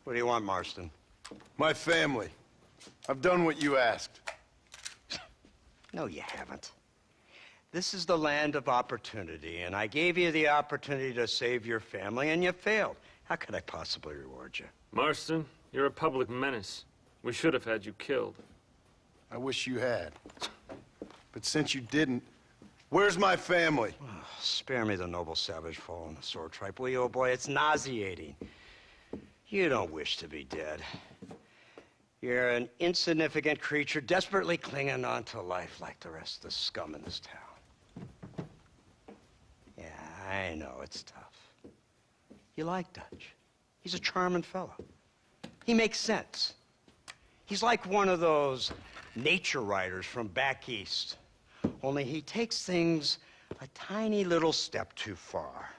What do you want, Marston? My family. I've done what you asked. No, you haven't. This is the land of opportunity, and I gave you the opportunity to save your family, and you failed. How could I possibly reward you? Marston, you're a public menace. We should have had you killed. I wish you had. But since you didn't, where's my family? Oh, spare me the noble savage fall on the sword tripe, will you, old boy? It's nauseating. You don't wish to be dead. You're an insignificant creature desperately clinging on to life like the rest of the scum in this town. Yeah, I know it's tough. You like Dutch. He's a charming fellow. He makes sense. He's like one of those nature writers from back east. Only he takes things a tiny little step too far.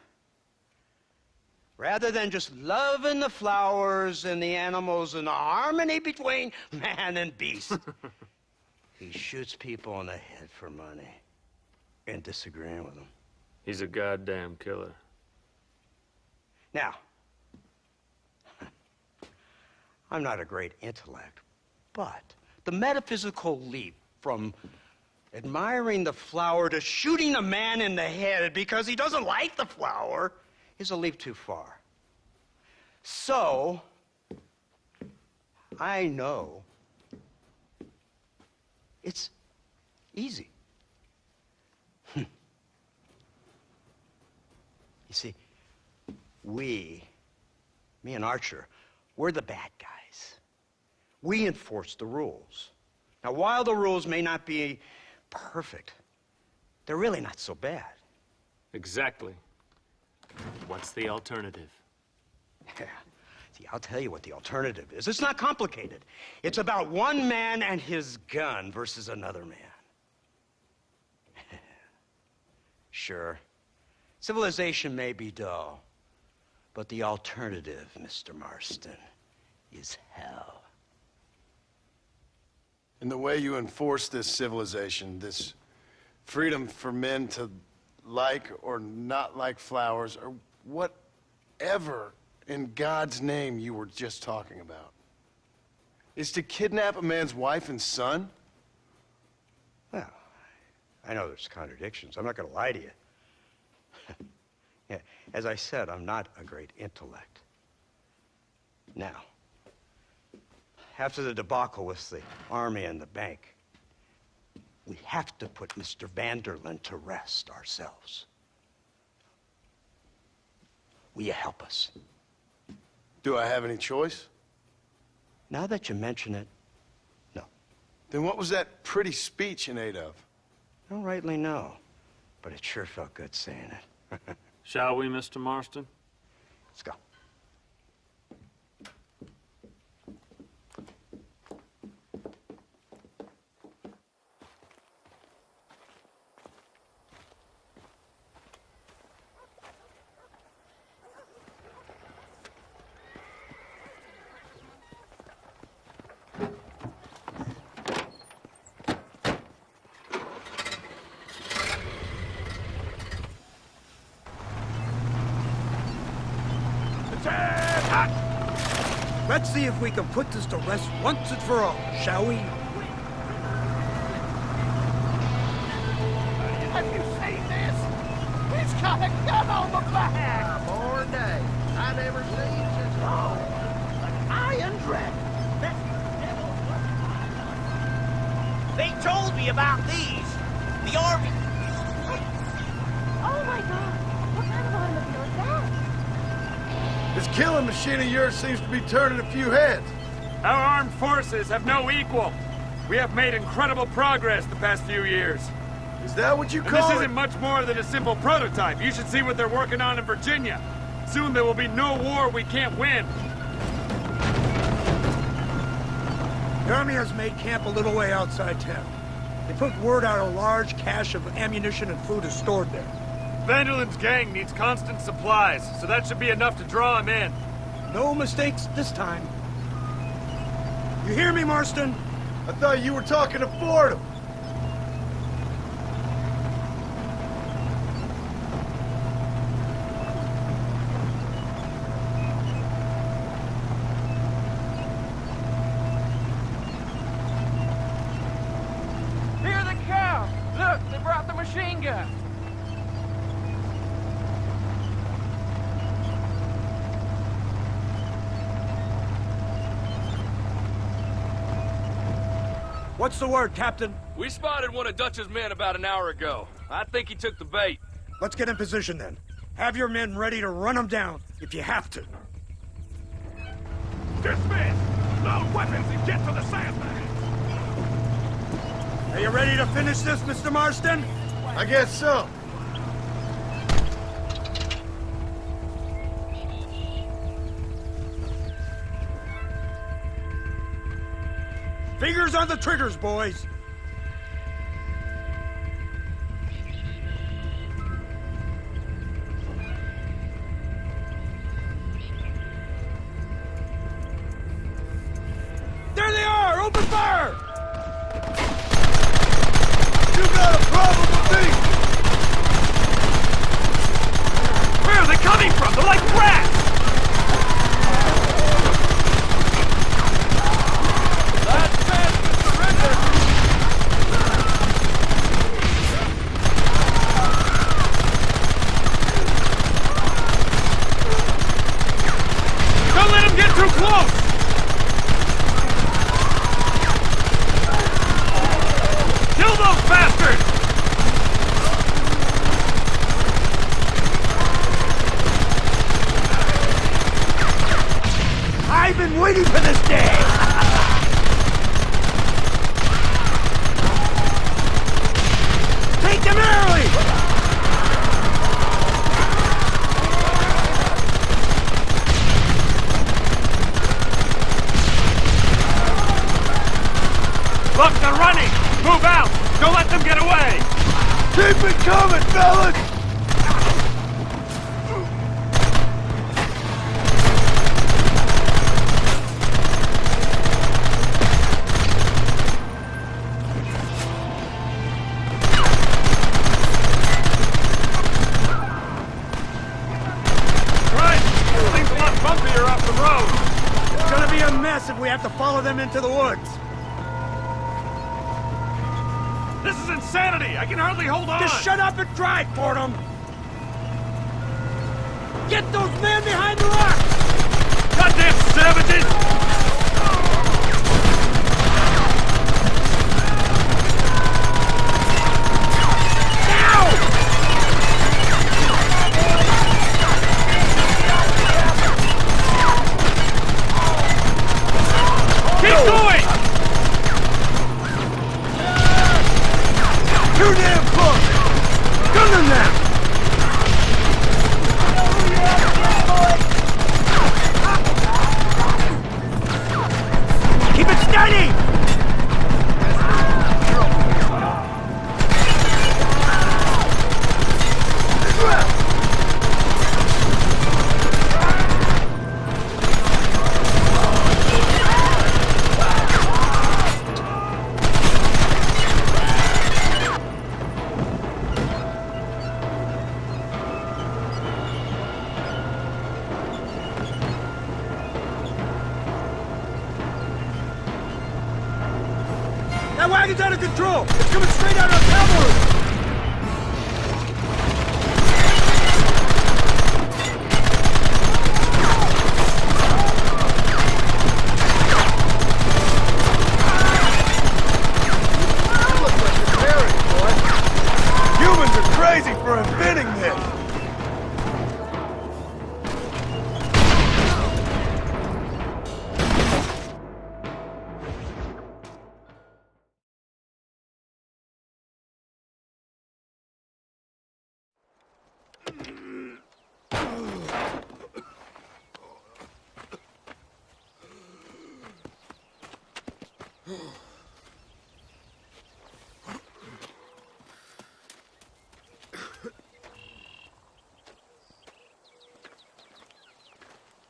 Rather than just loving the flowers and the animals and the harmony between man and beast, he shoots people in the head for money and disagreeing with them. He's a goddamn killer. Now, I'm not a great intellect, but the metaphysical leap from admiring the flower to shooting a man in the head because he doesn't like the flower is a leap too far. So, I know it's easy. You see, me and Archer, we're the bad guys. We enforce the rules. Now, while the rules may not be perfect, they're really not so bad. Exactly. What's the alternative? Yeah. See, I'll tell you what the alternative is. It's not complicated. It's about one man and his gun versus another man. Sure, civilization may be dull, but the alternative, Mr. Marston, is hell. And the way you enforce this civilization, this freedom for men to like or not like flowers, or whatever in God's name you were just talking about, is to kidnap a man's wife and son? Well, I know there's contradictions. I'm not going to lie to you. Yeah, as I said, I'm not a great intellect. Now, after the debacle with the army and the bank, we have to put Mr. Vanderlyn to rest ourselves. Will you help us? Do I have any choice? Now that you mention it, no. Then what was that pretty speech in aid of? I don't rightly know, but it sure felt good saying it. Shall we, Mr. Marston? Let's go. Let's see if we can put this to rest once and for all, shall we? Have you seen this? He's got a gun on the back! More day. I never seen since long. An iron dragon. That's the devil's weapon. They told me about these. The army. Oh my God! What kind of automobile is that? This killing machine of yours seems to be turning a few heads. Our armed forces have no equal. We have made incredible progress the past few years. Is that what you And call this it? isn't much more than a simple prototype. You should see what they're working on in Virginia. Soon there will be no war we can't win. The army has made camp a little way outside town. They put word out a large cache of ammunition and food is stored there. Vanderlyn's gang needs constant supplies, so that should be enough to draw him in. No mistakes this time. You hear me, Marston? I thought you were talking to Fordham. machine gun. What's the word, Captain? We spotted one of Dutch's men about an hour ago. I think he took the bait. Let's get in position then. Have your men ready to run them down if you have to. Dismiss! Load weapons and get to the sandbags! Are you ready to finish this, Mr. Marston? I guess so. Fingers on the triggers, boys. There they are! Open fire! You got a problem with me? Where are they coming from? They're like rats! Last chance to surrender! Don't let them get too close! Kill those bastards! I've been waiting for this day! Take them early! Look, they're running! Move out! Don't let them get away! Keep it coming, fellas! Right! Things a lot bumpier off the road! It's gonna be a mess if we have to follow them into the woods. This is insanity! I can hardly hold on! Just shut up and drive, Fordham! Get those men behind the rock! Goddamn savages! Keep going! Too damn close! Gun them now! Keep it steady! That wagon's out of control! It's coming straight out of cavalry! Humans are crazy for inventing this!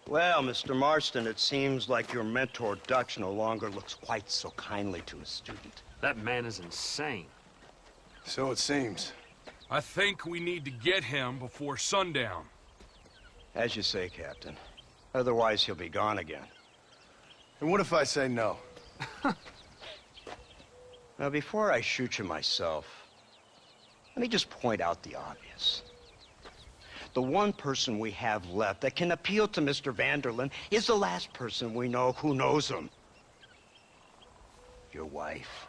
Well, Mr. Marston, it seems like your mentor Dutch no longer looks quite so kindly to his student. That man is insane. So it seems. I think we need to get him before sundown. As you say, Captain. Otherwise, he'll be gone again. And what if I say no? Now, before I shoot you myself, Let me just point out the obvious. The one person we have left that can appeal to Mr. Vanderlyn is the last person we know who knows him. Your wife.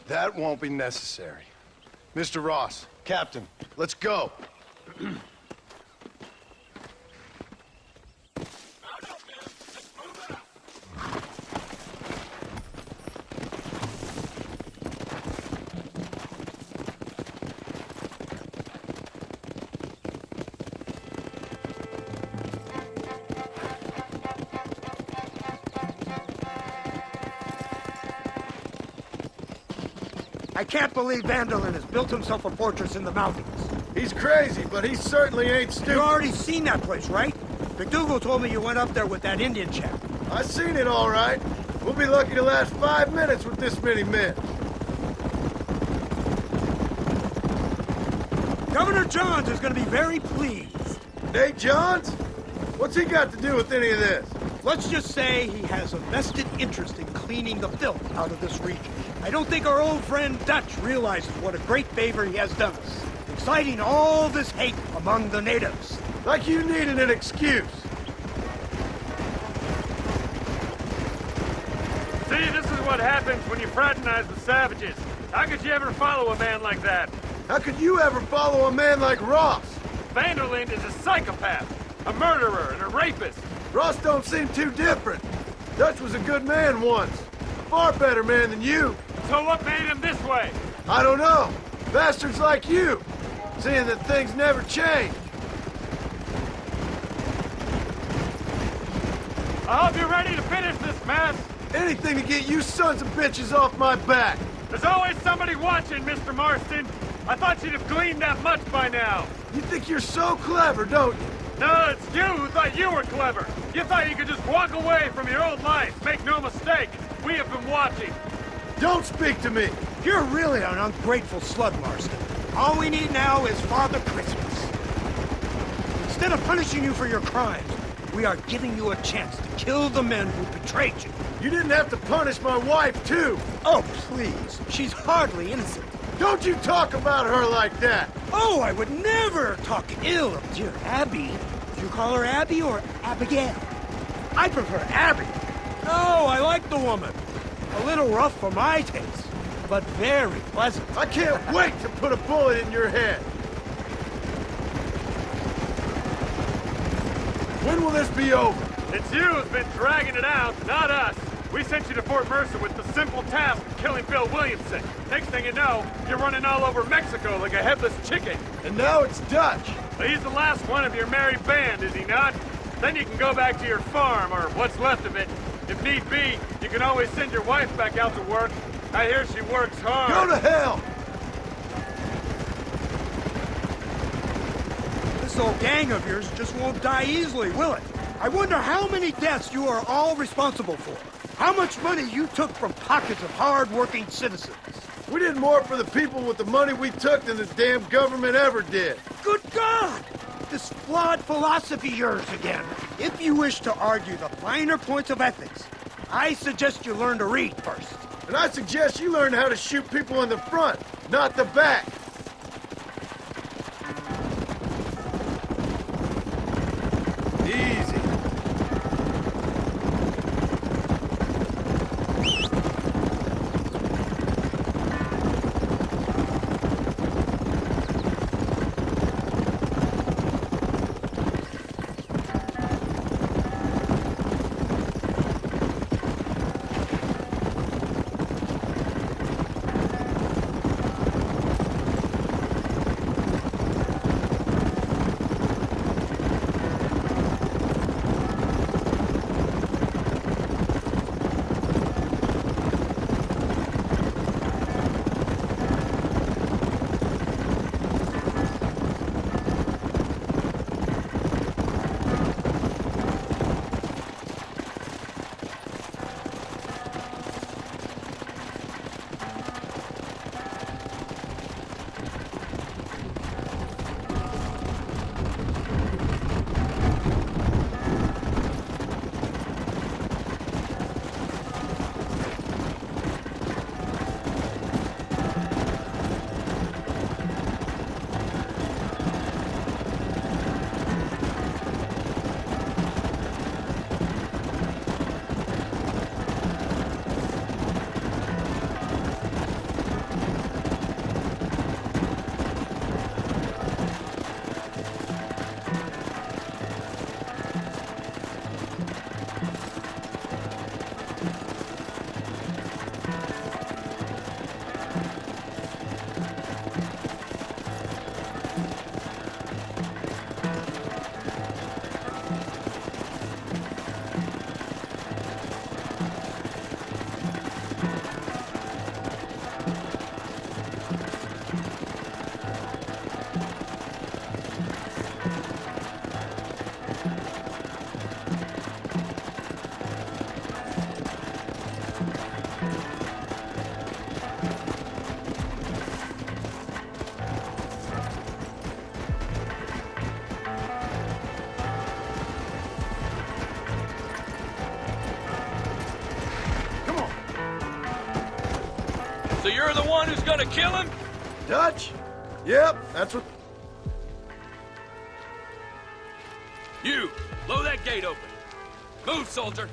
That won't be necessary. Mr. Ross, Captain, let's go. I can't believe Vanderlyn has built himself a fortress in the mountains. He's crazy, but he certainly ain't You stupid. already seen that place, right? McDougal told me you went up there with that Indian chap. I seen it all right. We'll be lucky to last 5 minutes with this many men. Governor Johns is going to be very pleased. Nate Johns? What's he got to do with any of this? Let's just say he has a vested interest in cleaning the filth out of this region. I don't think our old friend Dutch realizes what a great favor he has done us, inciting all this hate among the natives. Like you needed an excuse. See, this is what happens when you fraternize with savages. How could you ever follow a man like that? How could you ever follow a man like Ross? Vanderlyn is a psychopath, a murderer, and a rapist. Ross don't seem too different. Dutch was a good man once. A far better man than you. So what made him this way? I don't know. Bastards like you. Seeing that things never change. I hope you're ready to finish this mess. Anything to get you sons of bitches off my back. There's always somebody watching, Mr. Marston. I thought you'd have gleaned that much by now. You think you're so clever, don't you? No, it's you who thought you were clever. You thought you could just walk away from your old life. Make no mistake, we have been watching. Don't speak to me. You're really an ungrateful slug, Marston. All we need now is Father Christmas. Instead of punishing you for your crimes, we are giving you a chance to kill the men who betrayed you. You didn't have to punish my wife, too. Oh, please. She's hardly innocent. Don't you talk about her like that. Oh, I would never talk ill of dear Abby. Do you call her Abby or Abigail? I prefer Abby. Oh, I like the woman. A little rough for my taste, but very pleasant. I can't wait to put a bullet in your head. When will this be over? It's you who's been dragging it out, not us. We sent you to Fort Mercer with the simple task of killing Bill Williamson. Next thing you know, you're running all over Mexico like a headless chicken. And now it's Dutch. Well, he's the last one of your merry band, is he not? Then you can go back to your farm, or what's left of it. If need be, you can always send your wife back out to work. I hear she works hard. Go to hell! This old gang of yours just won't die easily, will it? I wonder how many deaths you are all responsible for. How much money you took from pockets of hard-working citizens. We did more for the people with the money we took than the damn government ever did. Good God! This flawed philosophy of yours again. If you wish to argue the finer points of ethics, I suggest you learn to read first. And I suggest you learn how to shoot people in the front, not the back. Easy. So you're the one who's gonna kill him? Dutch? Yep, that's what... You, blow that gate open. Move, soldier.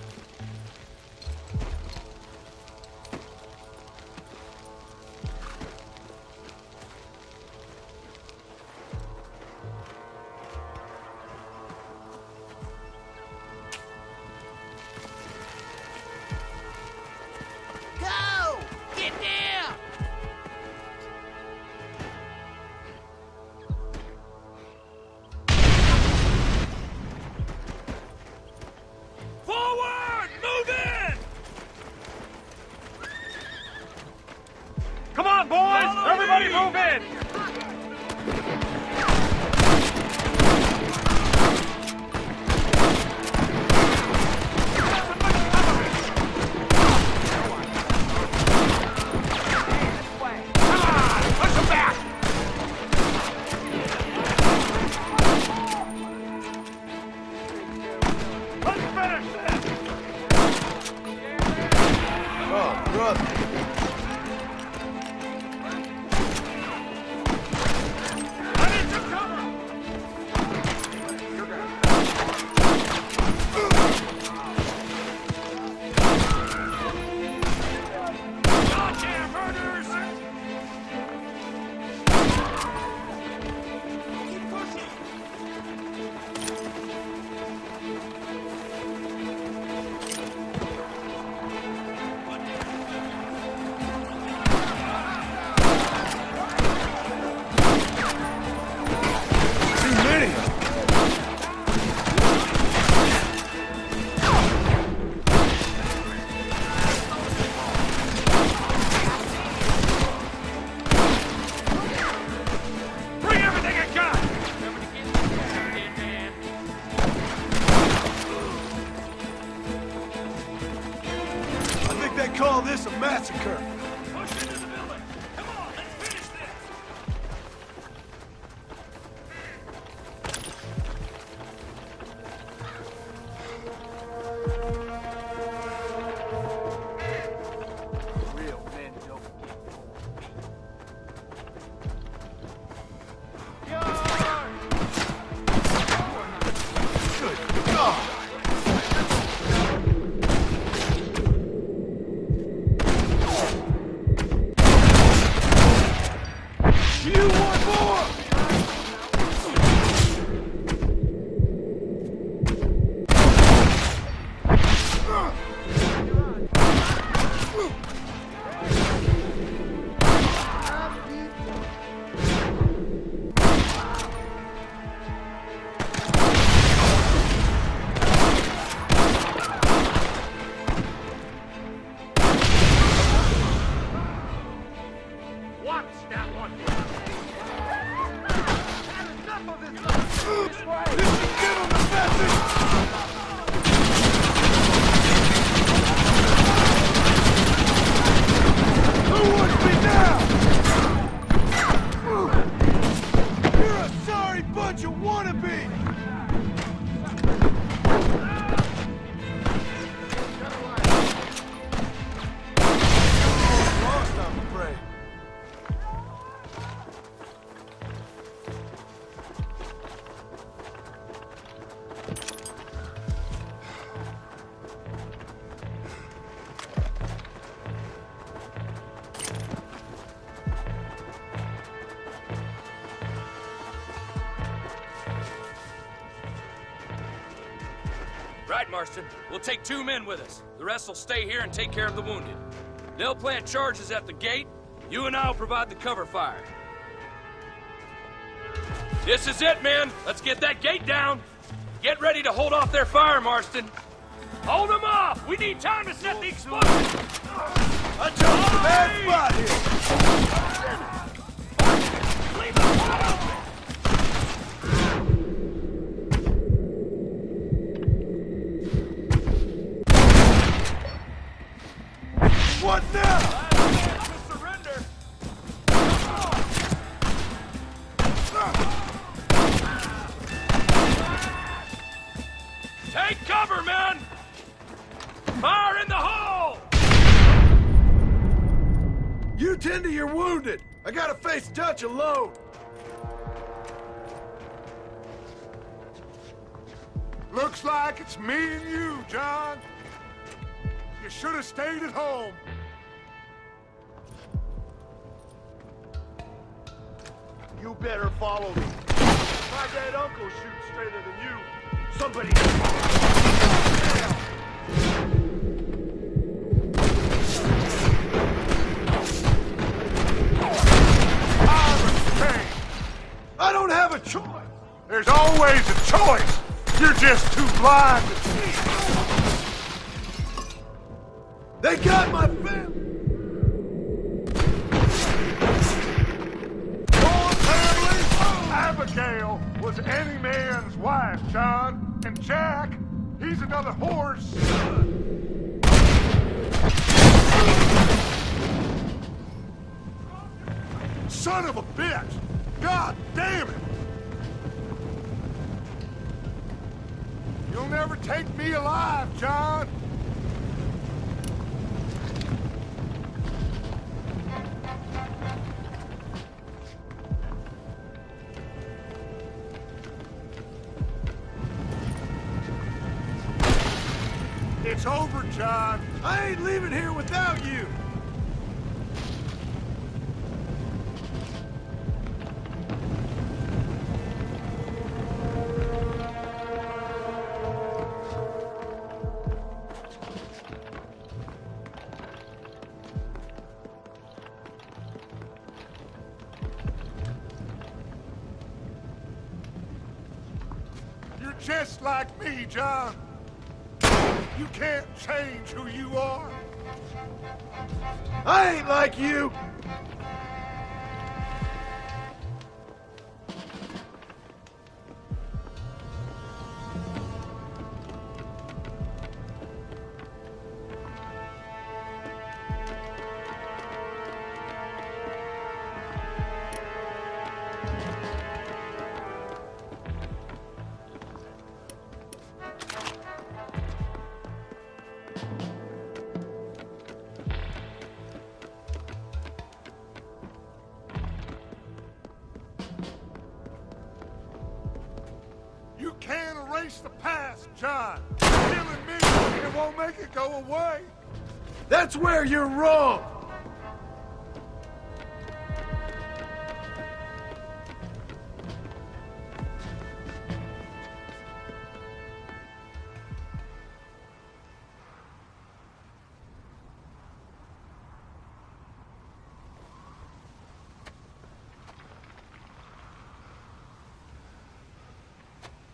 Go! Get down! Forward! Move in! Come on, boys! Follow Everybody me! move in! Oh, brother. Goddamn murders! Keep pushing! Too many of them. Bring everything I got! I think they call this a massacre. Push into the building! Come on, let's finish this! Real men don't get cold feet. Good God! You want more? Watch that one! This is get on the message! Who wants me now? You're a sorry bunch of wannabes! Lost, I'm afraid. Right, Marston. We'll take 2 men with us. The rest will stay here and take care of the wounded. They'll plant charges at the gate. You and I'll provide the cover fire. This is it, men. Let's get that gate down. Get ready to hold off their fire, Marston. Hold them off! We need time to set the explosion! I chose a bad spot here. Leave them wide open! What now? Surrender! Take cover, men! Fire in the hole! You Tend to your wounded. I gotta face Dutch alone. Looks like it's me and you, John. You should have stayed at home. You better follow me. My dead uncle shoots straighter than you. Somebody... I don't have a choice. There's always a choice. You're just too blind to see. They got my family. Your family? Abigail was any man's wife, John. And Jack, he's another whore's son. Son of a bitch! God damn it! You'll never take me alive, John! It's over, John. I ain't leaving here without you. You're just like me, John. You can't change who you are. I ain't like you. You can't erase the past, John. Killing me, it won't make it go away. That's where you're wrong.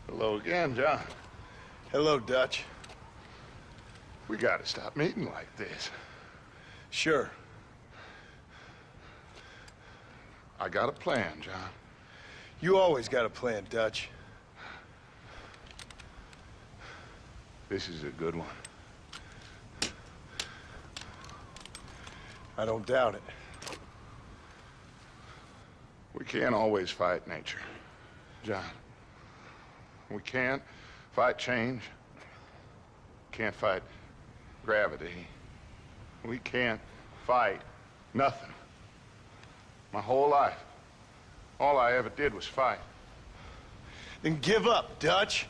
Hello again, John. Hello, Dutch. We gotta stop meeting like this. Sure. I got a plan, John. You always got a plan, Dutch. This is a good one. I don't doubt it. We can't always fight nature, John. We can't fight change. Can't fight gravity. We can't fight nothing. My whole life, all I ever did was fight. Then give up, Dutch.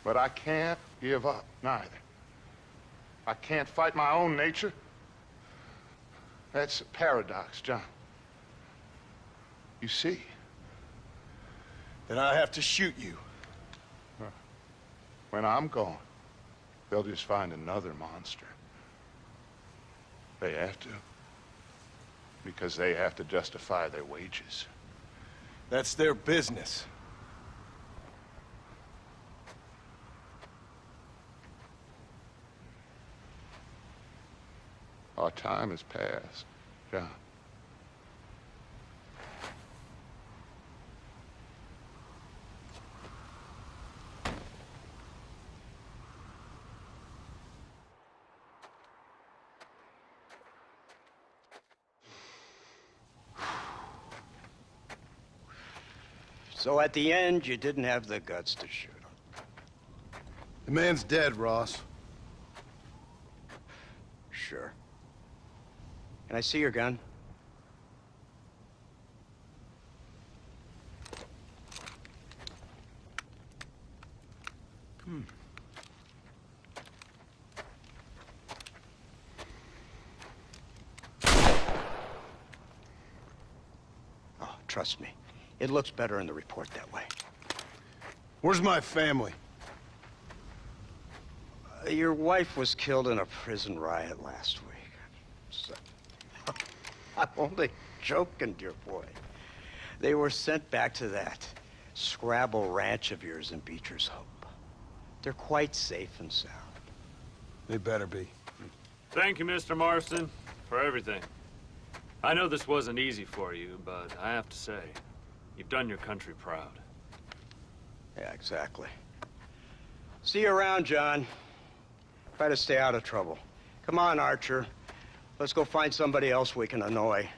But I can't give up, neither. I can't fight my own nature. That's a paradox, John. You see? Then I have to shoot you. When I'm gone, they'll just find another monster. They have to. Because they have to justify their wages. That's their business. Our time has passed, John. So at the end, you didn't have the guts to shoot him. The man's dead, Ross. Sure. Can I see your gun? Trust me. It looks better in the report that way. Where's my family? Your wife was killed in a prison riot last week. So, I'm only joking, dear boy. They were sent back to that Scrabble ranch of yours in Beecher's Hope. They're quite safe and sound. They better be. Thank you, Mr. Marston, for everything. I know this wasn't easy for you, but I have to say, you've done your country proud. Yeah, exactly. See you around, John. Try to stay out of trouble. Come on, Archer. Let's go find somebody else we can annoy.